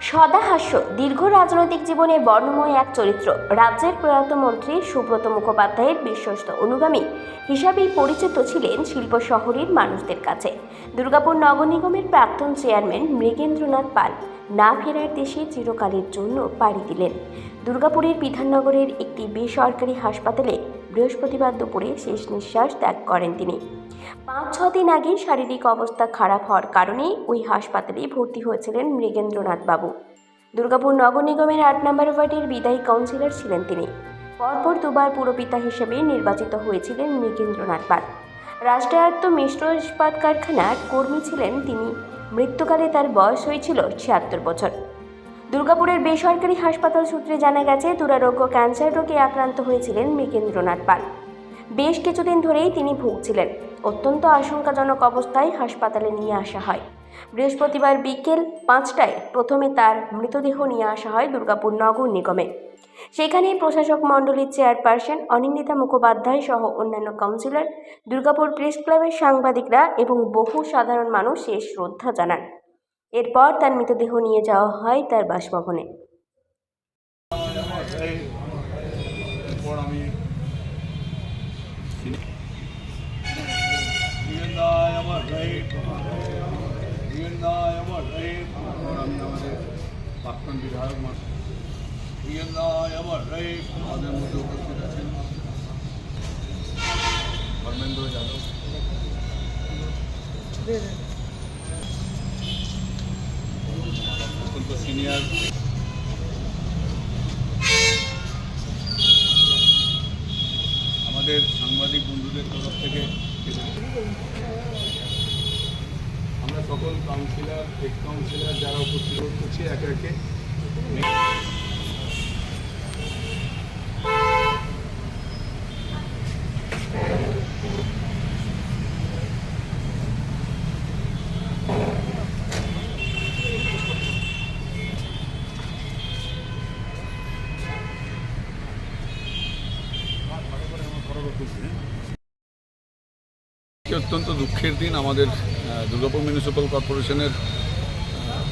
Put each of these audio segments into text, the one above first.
সদাহাস্য দীর্ঘ রাজনৈতিক জীবনে বর্ণময় এক চরিত্র। রাজ্যের প্রয়াত মন্ত্রী সুব্রত মুখোপাধ্যায়ের বিশ্বস্ত অনুগামী হিসাবেই পরিচিত ছিলেন শিল্প শহরের মানুষদের কাছে। দুর্গাপুর নগর নিগমের প্রাক্তন চেয়ারম্যান মৃগেন্দ্রনাথ পাল না ফেরার দেশে চিরকালের জন্য পাড়ি দিলেন। দুর্গাপুরের বিধাননগরের একটি বেসরকারি হাসপাতালে বৃহস্পতিবার দুপুরে শেষ নিঃশ্বাস ত্যাগ করেন তিনি। 5-6 দিন আগে শারীরিক অবস্থা খারাপ হওয়ার কারণে ওই হাসপাতালে ভর্তি হয়েছিলেন মৃগেন্দ্রনাথ বাবু। দুর্গাপুর নগর নিগমের 8 নম্বর ওয়ার্ডের বিদায়ী কাউন্সিলর ছিলেন তিনি। পরপর দুবার পুরপিতা হিসেবে নির্বাচিত হয়েছিলেন মৃগেন্দ্রনাথ পাল। রাষ্ট্রায়ত্ত মিশ্র ইস্পাত কারখানার কর্মী ছিলেন তিনি। মৃত্যুকালে তার বয়স হয়েছিল 76 বছর। দুর্গাপুরের বেসরকারি হাসপাতাল সূত্রে জানা গেছে, দুরারোগ্য ক্যান্সার রোগে আক্রান্ত হয়েছিলেন মৃগেন্দ্রনাথ পাল। বেশ কিছুদিন ধরেই তিনি ভুগছিলেন। অত্যন্ত আশঙ্কাজনক অবস্থায় হাসপাতালে নিয়ে আসা হয়। বৃহস্পতিবার বিকেল 5টায় প্রথমে তার মৃতদেহ নিয়ে আসা হয় দুর্গাপুর নগর নিগমে। সেখানে প্রশাসক মণ্ডলীর চেয়ারপারসন অনিন্দিতা মুখোপাধ্যায় সহ অন্যান্য কাউন্সিলর, দুর্গাপুর প্রেস ক্লাবের সাংবাদিকরা এবং বহু সাধারণ মানুষ শেষ শ্রদ্ধা জানান। এরপর তার মৃতদেহ নিয়ে যাওয়া হয় তার বাসভবনে। আমি আমাদের প্রাক্তন বিধায়ক আমাদের মধ্যে উপস্থিত আছেন ধর্মেন্দ্র যাদব, অত্যন্ত সিনিয়র আমাদের সাংবাদিক বন্ধুদের তরফ থেকে আমরা সকল কাউন্সিলর, এক্স কাউন্সিলর যারা উপস্থিত করছি একে একে অত্যন্ত দুঃখের দিন। আমাদের দুর্গাপুর মিউনিসিপ্যাল কর্পোরেশনের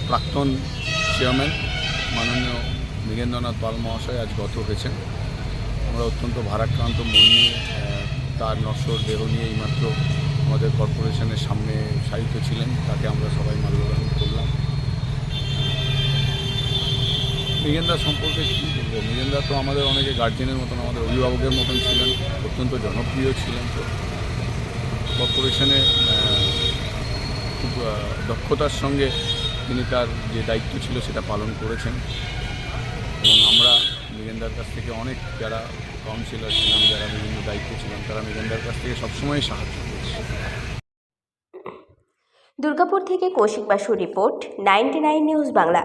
প্রাক্তন চেয়ারম্যান মাননীয় মৃগেন্দ্রনাথ পাল মহাশয় আজ গত হয়েছেন। আমরা অত্যন্ত ভারাক্রান্ত মন নিয়ে তার নশ্বর দেহ নিয়ে এইমাত্র আমাদের কর্পোরেশনের সামনে শায়িত ছিলেন। তাকে আমরা সবাই মাল্যদান করলাম। মৃগেন্দ্র সম্পর্কে কী বলবো, মৃগেন্দ্র তো আমাদের অনেকে গার্জেনের মতন, আমাদের অভিভাবকের মতন ছিলেন, অত্যন্ত জনপ্রিয় ছিলেন। কর্পোরেশনে খুব দক্ষতার সঙ্গে তিনি তার যে দায়িত্ব ছিল সেটা পালন করেছেন এবং আমরা মৃগেন্দ্রর কাছ থেকে অনেক যারা কাউন্সিলর ছিলাম, যারা বিভিন্ন দায়িত্বে ছিলাম, তারা মৃগেন্দ্রর কাছ থেকে সবসময় সাহায্য করেছে। দুর্গাপুর থেকে কৌশিক বাসুর রিপোর্ট, 99 নিউজ বাংলা।